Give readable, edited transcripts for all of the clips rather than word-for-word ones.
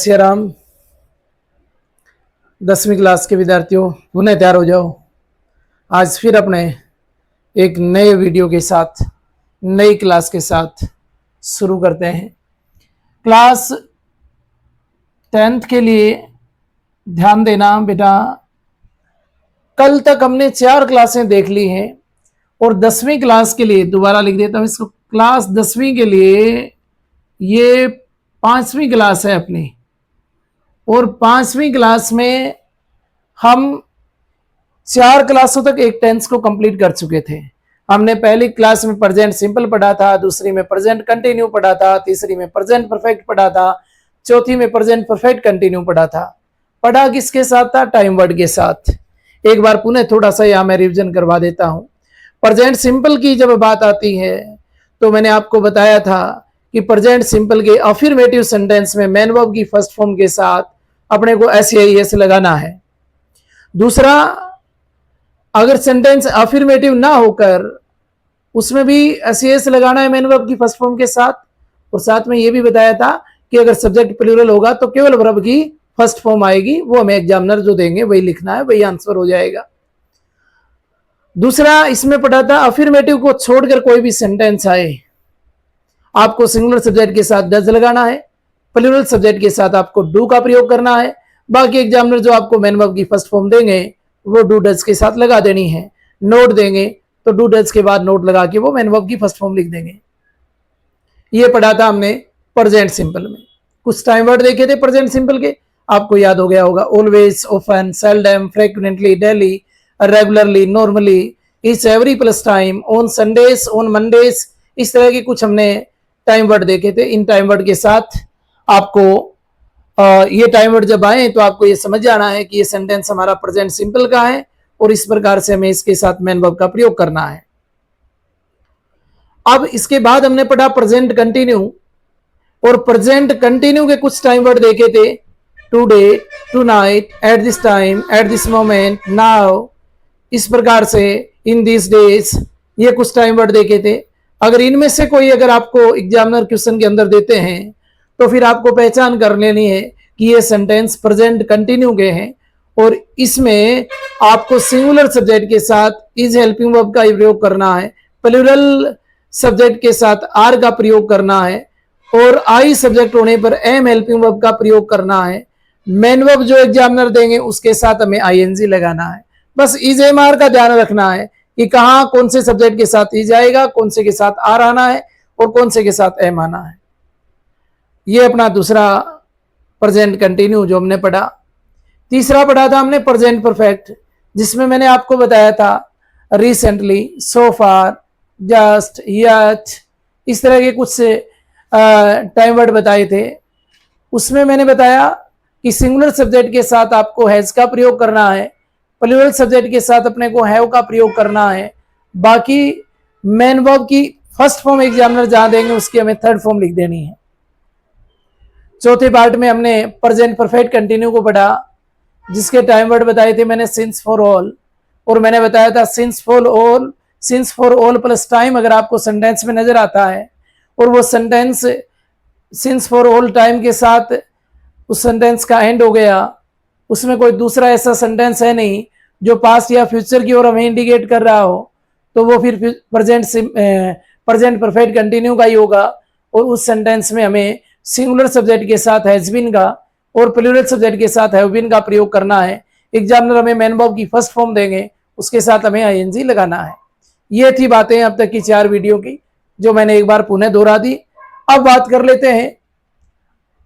सिया राम। 10वीं क्लास के विद्यार्थियों, पुनः तैयार हो जाओ। आज फिर अपने एक नए वीडियो के साथ, नई क्लास के साथ शुरू करते हैं। क्लास 10th के लिए ध्यान देना बेटा। कल तक हमने 4 क्लासें देख ली हैं और 10वीं क्लास के लिए दोबारा लिख देता हूं इसको। क्लास 10वीं के लिए ये 5वीं क्लास है अपनी, और 5वीं क्लास में हम 4 क्लासों तक एक टेंस को कंप्लीट कर चुके थे। हमने पहली क्लास में प्रेजेंट सिंपल पढ़ा था, दूसरी में प्रेजेंट कंटिन्यू पढ़ा था, तीसरी में प्रेजेंट परफेक्ट पढ़ा था, चौथी में प्रेजेंट परफेक्ट कंटिन्यू पढ़ा था। पढ़ा किसके साथ था? टाइम वर्ड के साथ। एक बार पुनः थोड़ा सा यहां मैं रिवीजन करवा देता हूं। प्रेजेंट सिंपल की जब बात आती है तो मैंने आपको बताया था कि प्रेजेंट सिंपल के अफर्मेटिव सेंटेंस में मेन वर्ब की फर्स्ट फॉर्म के साथ अपने को एस लगाना है। दूसरा, अगर सेंटेंस अफर्मेटिव ना होकर उसमें भी एस लगाना है मेन वर्ब की फर्स्ट फॉर्म के साथ। और साथ में यह भी बताया था कि अगर सब्जेक्ट प्लूरल होगा तो केवल वर्ब की फर्स्ट फॉर्म आएगी, वो हमें एग्जामिनर जो देंगे वही लिखना है, वही आंसर हो जाएगा। दूसरा इसमें पढ़ा था अफर्मेटिव को छोड़कर कोई भी सेंटेंस आए, आपको सिंगुलर सब्जेक्ट के साथ डज लगाना है, प्लूरल सब्जेक्ट के साथ आपको डू का प्रयोग करना है। बाकी एग्जामिनर जो आपको मेन वर्ब की फर्स्ट फॉर्म देंगे वो डू डज के साथ लगा देनी है। नोट देंगे तो डू डज के बाद नोट लगा के वो मेन वर्ब की फर्स्ट फॉर्म लिख देंगे। ये पढ़ा था हमने प्रेजेंट सिंपल में। कुछ टाइम वर्ड देखे थे प्रेजेंट सिंपल के, आपको याद हो गया होगा। Always, often, seldom, frequently, daily, regularly, normally, etch every plus time, on Sundays, on Mondays, इस तरह के कुछ हमने टाइम वर्ड देखे थे। इन टाइम वर्ड के साथ आपको ये टाइम वर्ड जब आए तो आपको ये समझ आना है कि ये सेंटेंस हमारा प्रेजेंट सिंपल का है और इस प्रकार से हमें इसके साथ मेन वर्ब का प्रयोग करना है। अब इसके बाद हमने पढ़ा प्रेजेंट कंटिन्यू, और प्रेजेंट कंटिन्यू के कुछ टाइम वर्ड देखे थे। Today, tonight, at this time, at this moment, now, इस प्रकार से इन दिस डेज, ये कुछ टाइम वर्ड देखे थे। अगर इनमें से कोई अगर आपको एग्जामिनर क्वेश्चन के अंदर देते हैं तो फिर आपको पहचान कर लेनी है कि ये सेंटेंस प्रेजेंट कंटिन्यू के हैं और इसमें आपको सिंगुलर सब्जेक्ट के साथ इज हेल्पिंग वर्ब का प्रयोग करना है, प्लूरल सब्जेक्ट के साथ आर का प्रयोग करना है और आई सब्जेक्ट होने पर एम हेल्पिंग वर्ब का प्रयोग करना है। मेन वर्ब जो एग्जामिनर देंगे उसके साथ हमें आईएनजी लगाना है। बस इज एम आर का ध्यान रखना है कि कहां कौन से सब्जेक्ट के साथ इज आएगा, कौन से के साथ आर आना है और कौन से के साथ एम आना है। ये अपना दूसरा प्रेजेंट कंटिन्यू जो हमने पढ़ा। तीसरा पढ़ा था हमने प्रेजेंट परफेक्ट, जिसमें मैंने आपको बताया था रिसेंटली, सो फार, जस्ट, यट, इस तरह के कुछ टाइम वर्ड बताए थे। उसमें मैंने बताया कि सिंगुलर सब्जेक्ट के साथ आपको हैज का प्रयोग करना है, प्लूरल सब्जेक्ट के साथ अपने को हैव का प्रयोग करना है। बाकी मेन वर्ब की फर्स्ट फॉर्म एग्जामिनर जहां देंगे उसकी हमें थर्ड फॉर्म लिख देनी है। चौथे पार्ट में हमने प्रेजेंट परफेक्ट कंटिन्यू को पढ़ा, जिसके टाइम वर्ड बताए थे मैंने सिंस फॉर ऑल, और मैंने बताया था since for all plus time अगर आपको सेंटेंस में नजर आता है और वो sentence since for all time के साथ उस सेंटेंस का एंड हो गया, उसमें कोई दूसरा ऐसा सेंटेंस है नहीं जो पास्ट या फ्यूचर की ओर हमें इंडिकेट कर रहा हो, तो वो फिर प्रेजेंट परफेक्ट कंटिन्यू का ही होगा और उस सेंटेंस में हमें सिंगुलर सब्जेक्ट के साथ हैज बीन का और प्लूरल सब्जेक्ट के साथ हैव बीन का प्रयोग करना है। एग्जामिनर हमें मेन वर्ब की फर्स्ट फॉर्म देंगे, उसके साथ हमें आईएनजी लगाना है। ये थी बातें अब तक की 4 वीडियो की जो मैंने एक बार पुनः दोहरा दी। अब बात कर लेते हैं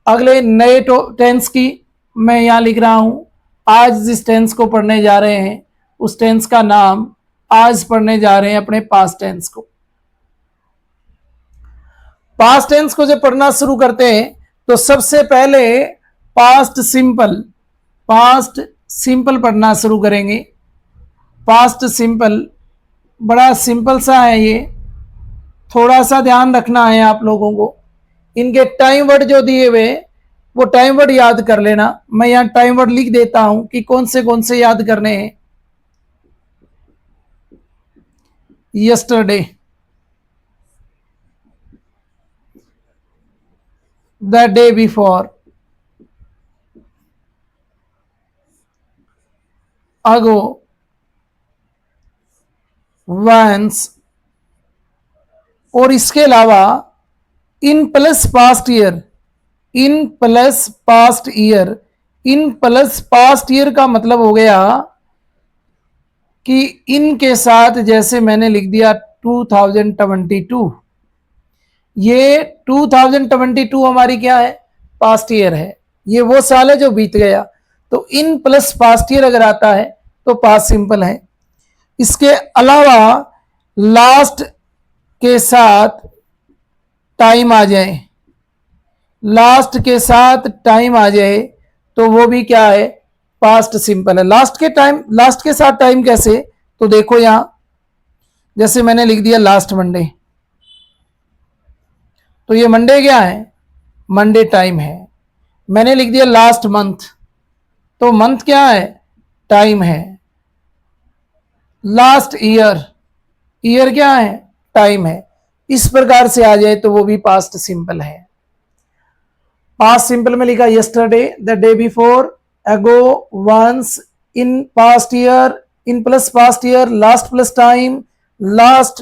अगले नए टेंस की। मैं यहां लिख रहा हूं आज जिस टेंस को पढ़ने जा रहे हैं उस टेंस का नाम, आज पढ़ने जा रहे हैं अपने पास्ट टेंस को। पास्ट टेंस को जब पढ़ना शुरू करते हैं तो सबसे पहले पास्ट सिंपल पढ़ना शुरू करेंगे। पास्ट सिंपल बड़ा सिंपल सा है, ये थोड़ा सा ध्यान रखना है आप लोगों को। इनके टाइम वर्ड जो दिए हुए वो टाइम वर्ड याद कर लेना। मैं यहां टाइम वर्ड लिख देता हूं कि कौन से याद करने हैं। Yesterday, the day before, ago, once, और इसके अलावा इन plus past year, in plus past year, in plus past year का मतलब हो गया कि इन के साथ जैसे मैंने लिख दिया 2022, ये 2022 हमारी क्या है, पास्ट ईयर है, ये वो साल है जो बीत गया, तो इन प्लस पास्ट ईयर अगर आता है तो पास्ट सिंपल है। इसके अलावा लास्ट के साथ टाइम आ जाए, लास्ट के साथ टाइम आ जाए तो वो भी क्या है, पास्ट सिंपल है। लास्ट के टाइम, लास्ट के साथ टाइम कैसे, तो देखो यहां जैसे मैंने लिख दिया लास्ट मंडे, तो ये मंडे क्या है, मंडे टाइम है। मैंने लिख दिया लास्ट मंथ, तो मंथ क्या है, टाइम है। लास्ट ईयर, ईयर क्या है, टाइम है। इस प्रकार से आ जाए तो वो भी पास्ट सिंपल है। पास्ट सिंपल में लिखा yesterday, the day before, ago, once, in past year, in plus past year, last plus time, last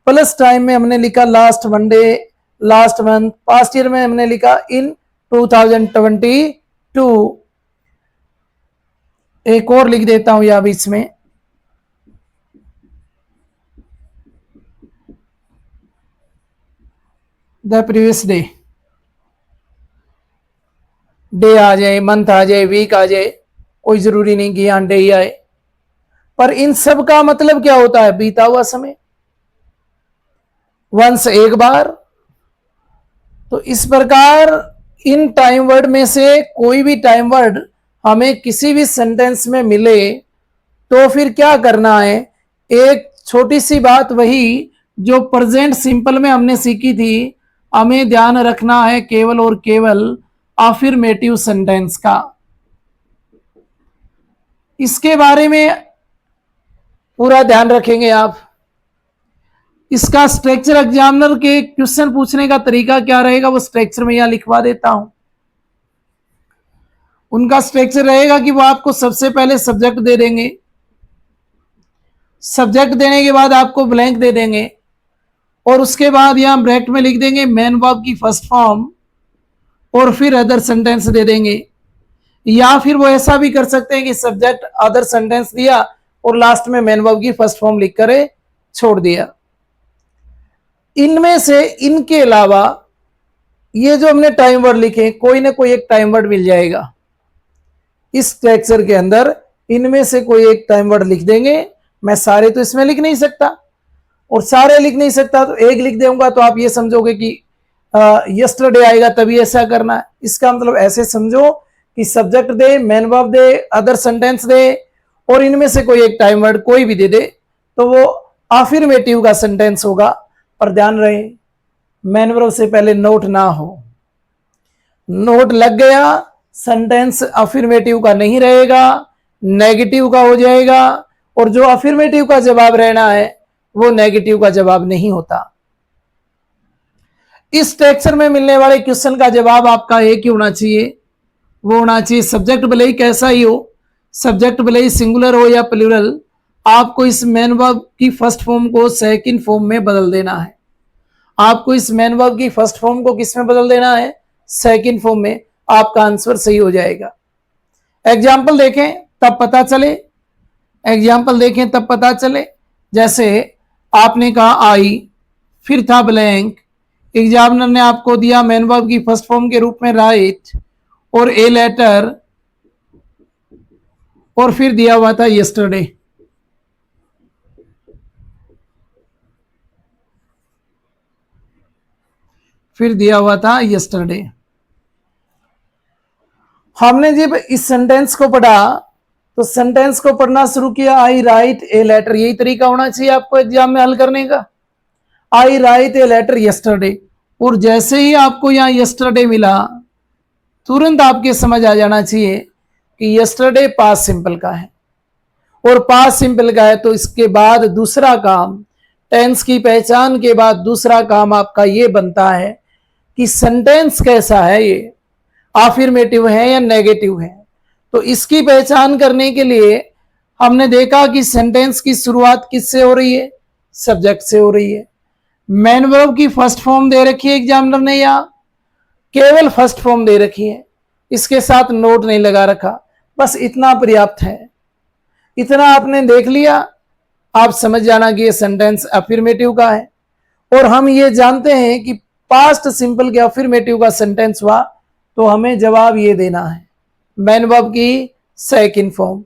plus time में हमने लिखा last Monday, last month, past year में हमने लिखा इन 2022। एक और लिख देता हूं यहां बीच में, द प्रीवियस डे, डे आ जाए, मंथ आ जाए, वीक आ जाए, कोई जरूरी नहीं कि यहां डे ही आए, पर इन सब का मतलब क्या होता है, बीता हुआ समय, वंस एक बार। तो इस प्रकार इन टाइम वर्ड में से कोई भी टाइम वर्ड हमें किसी भी सेंटेंस में मिले तो फिर क्या करना है, एक छोटी सी बात वही जो प्रेजेंट सिंपल में हमने सीखी थी, हमें ध्यान रखना है केवल और केवल अफर्मेटिव सेंटेंस का। इसके बारे में पूरा ध्यान रखेंगे आप। इसका स्ट्रक्चर एग्जामिनर के क्वेश्चन पूछने का तरीका क्या रहेगा वो स्ट्रक्चर में यहां लिखवा देता हूं। उनका स्ट्रक्चर रहेगा कि वो आपको सबसे पहले सब्जेक्ट दे देंगे, सब्जेक्ट देने के बाद आपको ब्लैंक दे देंगे और उसके बाद यहां ब्रैकेट में लिख देंगे मेन वर्ब की फर्स्ट फॉर्म और फिर अदर सेंटेंस दे देंगे। या फिर वो ऐसा भी कर सकते हैं कि सब्जेक्ट अदर सेंटेंस दिया और लास्ट में मेन वर्ब की फर्स्ट फॉर्म लिख कर छोड़ दिया। इनमें से, इनके अलावा ये जो हमने टाइम वर्ड लिखे कोई ना कोई एक टाइम वर्ड मिल जाएगा इस स्ट्रक्चर के अंदर, इनमें से कोई एक टाइम वर्ड लिख देंगे। मैं सारे तो इसमें लिख नहीं सकता और सारे लिख नहीं सकता तो एक लिख दूंगा तो आप ये समझोगे कि यस्टरडे आएगा तभी ऐसा करना है। इसका मतलब ऐसे समझो कि subject they, main verb they, other sentence दे और इनमें से कोई एक टाइम वर्ड कोई भी दे दे तो वो अफर्मेटिव का सेंटेंस होगा। पर ध्यान रहे मेन वर्ब से पहले नोट ना हो, नोट लग गया सेंटेंस अफर्मेटिव का नहीं रहेगा, नेगेटिव का हो जाएगा और जो अफर्मेटिव का जवाब रहना है वो नेगेटिव का जवाब नहीं होता। इस स्ट्रक्चर में मिलने वाले क्वेश्चन का जवाब आपका एक ही होना चाहिए, वो होना चाहिए सब्जेक्ट भले ही कैसा ही हो, सब्जेक्ट भले ही सिंगुलर हो या प्लूरल, आपको इस मेन वर्ब की फर्स्ट फॉर्म को सेकंड फॉर्म में बदल देना है। आपको इस मेन वर्ब की फर्स्ट फॉर्म को किस में बदल देना है, सेकंड फॉर्म में, आपका आंसर सही हो जाएगा। एग्जाम्पल देखें तब पता चले, एग्जाम्पल देखें तब पता चले। जैसे आपने कहा आई, फिर था ब्लैंक, एग्जामिनर ने आपको दिया मेन वर्ब की फर्स्ट फॉर्म के रूप में राइट और ए लेटर और फिर दिया हुआ था यस्टरडे। फिर दिया हुआ था यस्टरडे। हमने जब इस सेंटेंस को पढ़ा तो सेंटेंस को पढ़ना शुरू किया, आई राइट ए लेटर, यही तरीका होना चाहिए आपको एग्जाम में हल करने का। आई राइट ए लेटर यस्टरडे, और जैसे ही आपको यहां यस्टरडे मिला तुरंत आपके समझ आ जाना चाहिए कि यस्टरडे पास्ट सिंपल का है और पास्ट सिंपल का है तो इसके बाद दूसरा काम, टेंस की पहचान के बाद दूसरा काम आपका ये बनता है कि सेंटेंस कैसा है, ये अफर्मेटिव है या नेगेटिव है। तो इसकी पहचान करने के लिए हमने देखा कि सेंटेंस की शुरुआत किससे हो रही है, सब्जेक्ट से हो रही है। मेन वर्ब की फर्स्ट फॉर्म दे रखी है एग्जामिनर ने, या केवल फर्स्ट फॉर्म दे रखी है, इसके साथ नोट नहीं लगा रखा, बस इतना पर्याप्त है। इतना आपने देख लिया, आप समझ जाना कि ये सेंटेंस अफर्मेटिव का है। और हम ये जानते हैं कि पास्ट सिंपल के अफर्मेटिव का सेंटेंस हुआ तो हमें जवाब ये देना है, मेन वर्ब की सेकंड फॉर्म,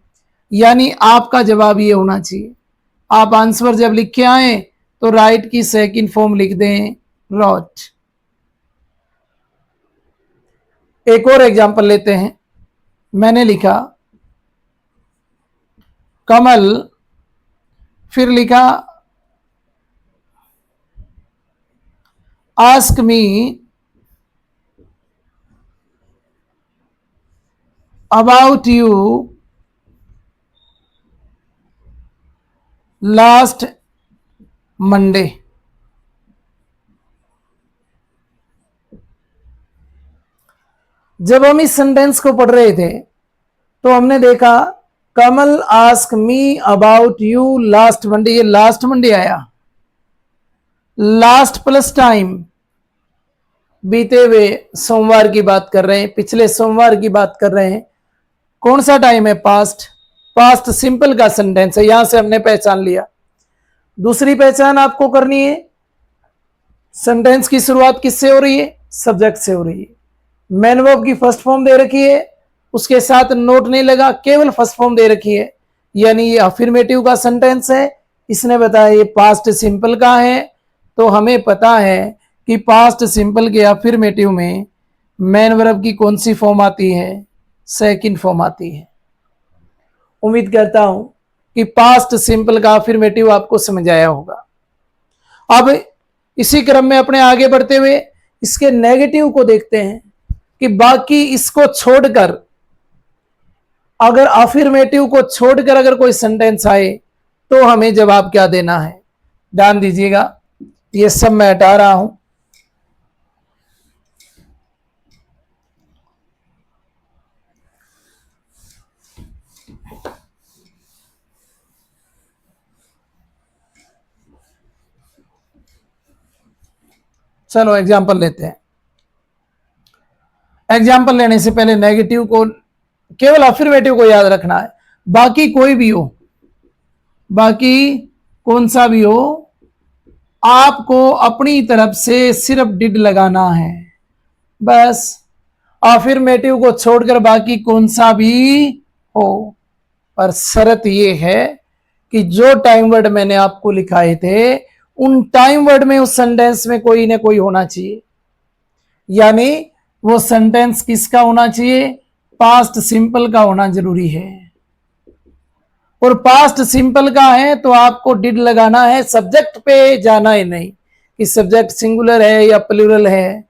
यानी आपका जवाब ये होना चाहिए। आप आंसर जब लिख के आए तो राइट की सेकंड फॉर्म लिख दें, रॉट। एक और एग्जांपल लेते हैं। मैंने लिखा कमल, फिर लिखा ask me about you last Monday. जब हम इस सेंटेंस को पढ़ रहे थे तो हमने देखा Kamal ask me about you last Monday, ये लास्ट मंडे आया, लास्ट प्लस टाइम, बीते हुए सोमवार की बात कर रहे हैं, पिछले सोमवार की बात कर रहे हैं। कौन सा टाइम है, पास्ट, पास्ट सिंपल का सेंटेंस है, यहां से हमने पहचान लिया। दूसरी पहचान आपको करनी है, सेंटेंस की शुरुआत किससे हो रही है, सब्जेक्ट से हो रही है। मेन वर्ब की फर्स्ट फॉर्म दे रखी है, उसके साथ नोट नहीं लगा, केवल फर्स्ट फॉर्म दे रखी है, यानी ये अफर्मेटिव का सेंटेंस है। इसने बताया ये पास्ट सिंपल का है, तो हमें पता है कि पास्ट सिंपल के अफर्मेटिव में मेन वर्ब की कौन सी फॉर्म आती है, सेकंड फॉर्म आती है। उम्मीद करता हूं कि पास्ट सिंपल का अफर्मेटिव आपको समझ आया होगा। अब इसी क्रम में अपने आगे बढ़ते हुए इसके नेगेटिव को देखते हैं कि बाकी इसको छोड़कर, अगर अफर्मेटिव को छोड़कर अगर कोई सेंटेंस आए तो हमें जवाब क्या देना है। ध्यान दीजिएगा, ये सब मैं हटा रहा हूं। चलो एग्जाम्पल लेते हैं। एग्जाम्पल लेने से पहले नेगेटिव को, केवल अफर्मेटिव को याद रखना है, बाकी कोई भी हो, बाकी कौन सा भी हो, आपको अपनी तरफ से सिर्फ डिड लगाना है, बस। अफर्मेटिव को छोड़कर बाकी कौन सा भी हो, पर शर्त यह है कि जो टाइम वर्ड मैंने आपको लिखाए थे उन टाइम वर्ड में उस सेंटेंस में कोई ना कोई होना चाहिए, यानी वो सेंटेंस किसका होना चाहिए, पास्ट सिंपल का होना जरूरी है। और पास्ट सिंपल का है तो आपको डिड लगाना है, सब्जेक्ट पे जाना ही नहीं कि सब्जेक्ट सिंगुलर है या प्लूरल है।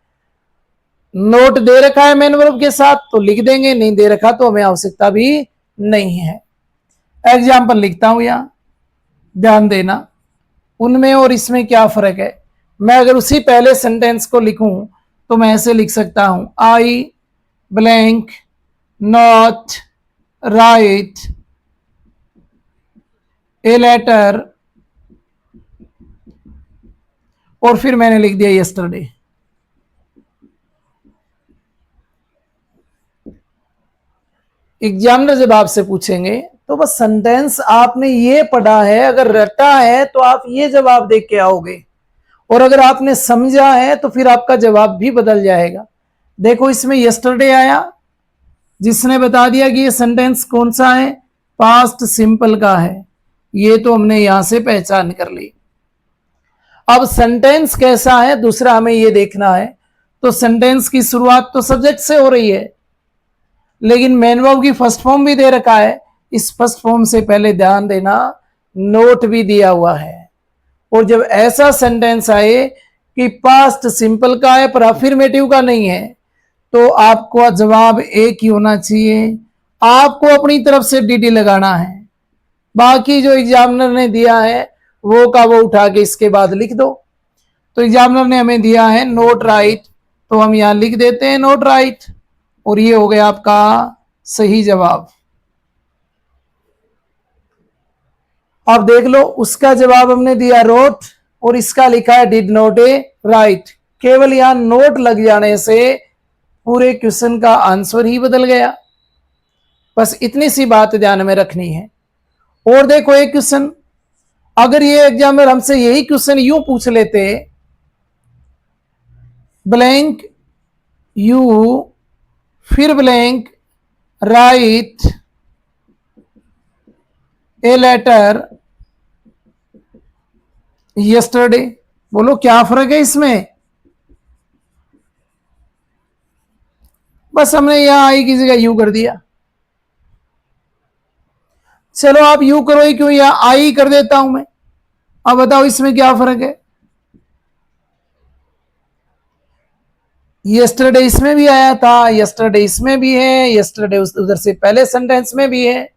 नोट दे रखा है मेन वर्ब के साथ तो लिख देंगे, नहीं दे रखा तो हमें आवश्यकता भी नहीं है। एग्जाम्पल लिखता हूं यहां, ध्यान देना उनमें और इसमें क्या फर्क है। मैं अगर उसी पहले सेंटेंस को लिखूं तो मैं ऐसे लिख सकता हूं, I blank not write a letter, और फिर मैंने लिख दिया यस्टरडे। एग्जामिनर जब आपसे पूछेंगे तो बस सेंटेंस आपने ये पढ़ा है, अगर रटा है तो आप ये जवाब दे के आओगे, और अगर आपने समझा है तो फिर आपका जवाब भी बदल जाएगा। देखो इसमें यस्टरडे आया, जिसने बता दिया कि ये सेंटेंस कौन सा है, पास्ट सिंपल का है, ये तो हमने यहां से पहचान कर ली। अब सेंटेंस कैसा है दूसरा हमें ये देखना है। तो सेंटेंस की शुरुआत तो सब्जेक्ट से हो रही है, लेकिन मेन वर्ब की फर्स्ट फॉर्म भी दे रखा है। इस फर्स्ट फॉर्म से पहले ध्यान देना नोट भी दिया हुआ है। और जब ऐसा सेंटेंस आए कि पास्ट सिंपल का है पर अफर्मेटिव का नहीं है, तो आपको जवाब एक ही होना चाहिए, आपको अपनी तरफ से डीडी लगाना है। बाकी जो एग्जामिनर ने दिया है वो का वो उठा के इसके बाद लिख दो। तो एग्जामिनर ने हमें दिया है नोट राइट, तो हम यहां लिख देते हैं नोट राइट, और ये हो गया आपका सही जवाब। अब देख लो, उसका जवाब हमने दिया रोट और इसका लिखा है डिड नॉट ए राइट। केवल यहां नोट लग जाने से पूरे क्वेश्चन का आंसर ही बदल गया। बस इतनी सी बात ध्यान में रखनी है। और देखो एक क्वेश्चन, अगर ये एग्जामिनर हमसे यही क्वेश्चन यूं पूछ लेते, ब्लैंक यू फिर blank write a letter yesterday, बोलो क्या फर्क है इसमें। बस हमने यहां आई की जगह यू कर दिया। चलो आप यू करो ही क्यों, यहां आई कर देता हूं मैं। अब बताओ इसमें क्या फर्क है। यस्टरडे इसमें भी आया था, यस्टरडे इसमें भी है, यस्टरडे उधर से पहले सेंटेंस में भी है,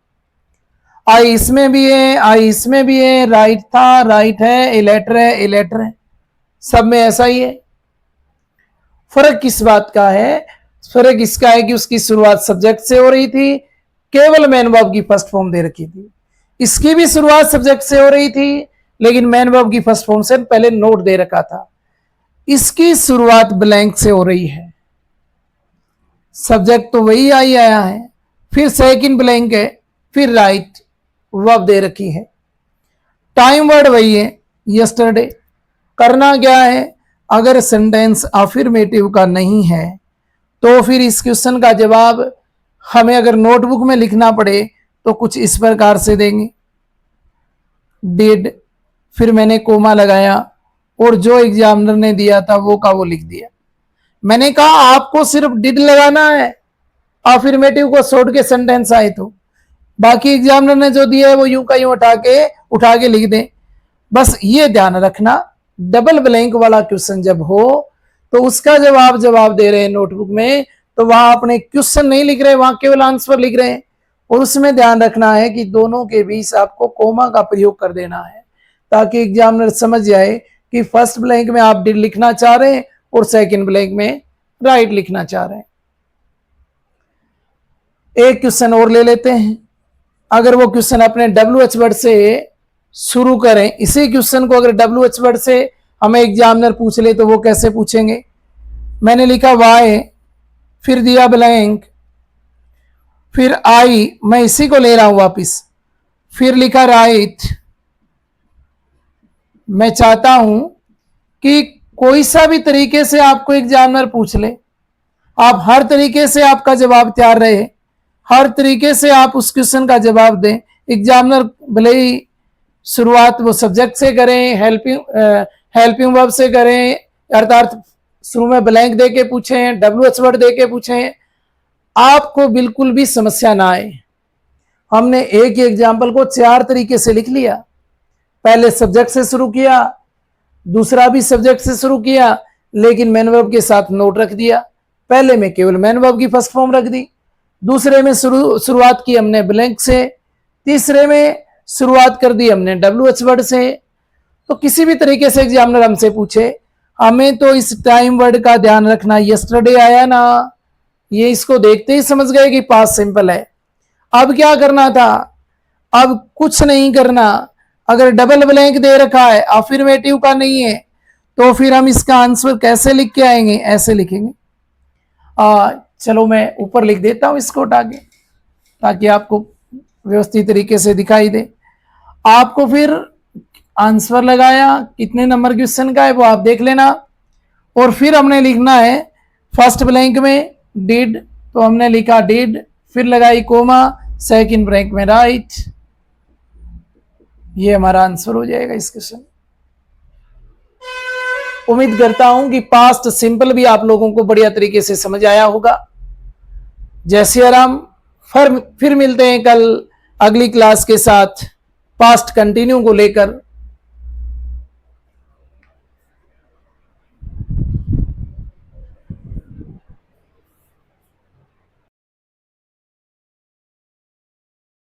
आई इसमें भी है, आई इसमें भी है, राइट था, राइट है, ए लेटर है, ए लेटर है, सब में ऐसा ही है। फर्क किस बात का है, फर्क इसका है कि उसकी शुरुआत सब्जेक्ट से हो रही थी, केवल मैन वर्ब की फर्स्ट फॉर्म दे रखी थी। इसकी भी शुरुआत सब्जेक्ट से हो रही थी, लेकिन मैन वर्ब की फर्स्ट फॉर्म से पहले नोट दे रखा था। इसकी शुरुआत ब्लैंक से हो रही है, सब्जेक्ट तो वही आई आया है, फिर सेकंड ब्लैंक है, फिर राइट वर्ब दे रखी है, टाइम वर्ड वही है यस्टरडे। करना क्या है, अगर सेंटेंस अफर्मेटिव का नहीं है तो फिर इस क्वेश्चन का जवाब हमें अगर नोटबुक में लिखना पड़े तो कुछ इस प्रकार से देंगे, डिड, फिर मैंने कोमा लगाया और जो एग्जामिनर ने दिया था वो का वो लिख दिया। मैंने कहा आपको सिर्फ डिड लगाना है, अफर्मेटिव को छोड़ के सेंटेंस आए तो, बाकी एग्जामिनर ने जो दिया है वो यूं का यूं उठा के लिख दें। बस ये ध्यान रखना, डबल ब्लैंक वाला क्वेश्चन जब हो तो उसका जवाब दे रहे हैं नोटबुक में, तो वहां अपने क्वेश्चन नहीं लिख रहे, वहां केवल आंसर लिख रहे हैं। और उसमें ध्यान रखना है कि दोनों के बीच आपको कोमा का प्रयोग कर देना है, ताकि एग्जामिनर समझ जाए कि फर्स्ट ब्लैंक में आप डिड लिखना चाह रहे हैं और सेकंड ब्लैंक में राइट लिखना चाह रहे हैं। एक क्वेश्चन और ले लेते हैं। अगर वो क्वेश्चन अपने WH वर्ड से शुरू करें, इसी क्वेश्चन को अगर WH वर्ड से हमें एग्जामिनर पूछ ले तो वो कैसे पूछेंगे। मैंने लिखा वाई, फिर दिया ब्लैंक, फिर आई, मैं इसी को ले रहा हूं वापिस, फिर लिखा राइट। मैं चाहता हूं कि कोई सा भी तरीके से आपको एग्जामिनर पूछ ले, आप हर तरीके से आपका जवाब तैयार रहे, हर तरीके से आप उस क्वेश्चन का जवाब दें। एग्जामिनर भले ही शुरुआत वो सब्जेक्ट से करें, हेल्पिंग वर्ब से करें, अर्थात शुरू में ब्लैंक दे के पूछें, WH वर्ड दे के पूछें, आपको बिल्कुल भी समस्या ना आए। हमने एक ही एग्जाम्पल को 4 तरीके से लिख लिया, पहले सब्जेक्ट से शुरू किया, दूसरा भी सब्जेक्ट से शुरू किया, लेकिन मैन वर्ब के साथ नोट रख दिया। पहले में केवल मैन वर्ब की फर्स्ट फॉर्म रख दी, दूसरे में शुरुआत की हमने ब्लैंक से, तीसरे में शुरुआत कर दी हमने WH वर्ड से। तो किसी भी तरीके से एग्जामिनर हमसे पूछे, हमें तो इस टाइम वर्ड का ध्यान रखना, यस्टरडे आया ना, ये इसको देखते ही समझ गए कि पास्ट सिंपल है। अब क्या करना था, अब कुछ नहीं करना। अगर डबल ब्लैंक दे रखा है, अफर्मेटिव का नहीं है, तो फिर हम इसका आंसर कैसे लिख के आएंगे, ऐसे लिखेंगे। चलो मैं ऊपर लिख देता हूं इसको उठा के, ताकि आपको व्यवस्थित तरीके से दिखाई दे। आपको फिर आंसर लगाया, कितने नंबर क्वेश्चन का है वो आप देख लेना। और फिर हमने लिखना है फर्स्ट ब्लैंक में डिड, तो हमने लिखा डिड, फिर लगाई कोमा, सेकंड ब्लैंक में राइट। ये हमारा आंसर हो जाएगा इस क्वेश्चन। उम्मीद करता हूं कि पास्ट सिंपल भी आप लोगों को बढ़िया तरीके से समझ आया होगा। जय श्री राम। फिर मिलते हैं कल अगली क्लास के साथ पास्ट कंटिन्यू को लेकर।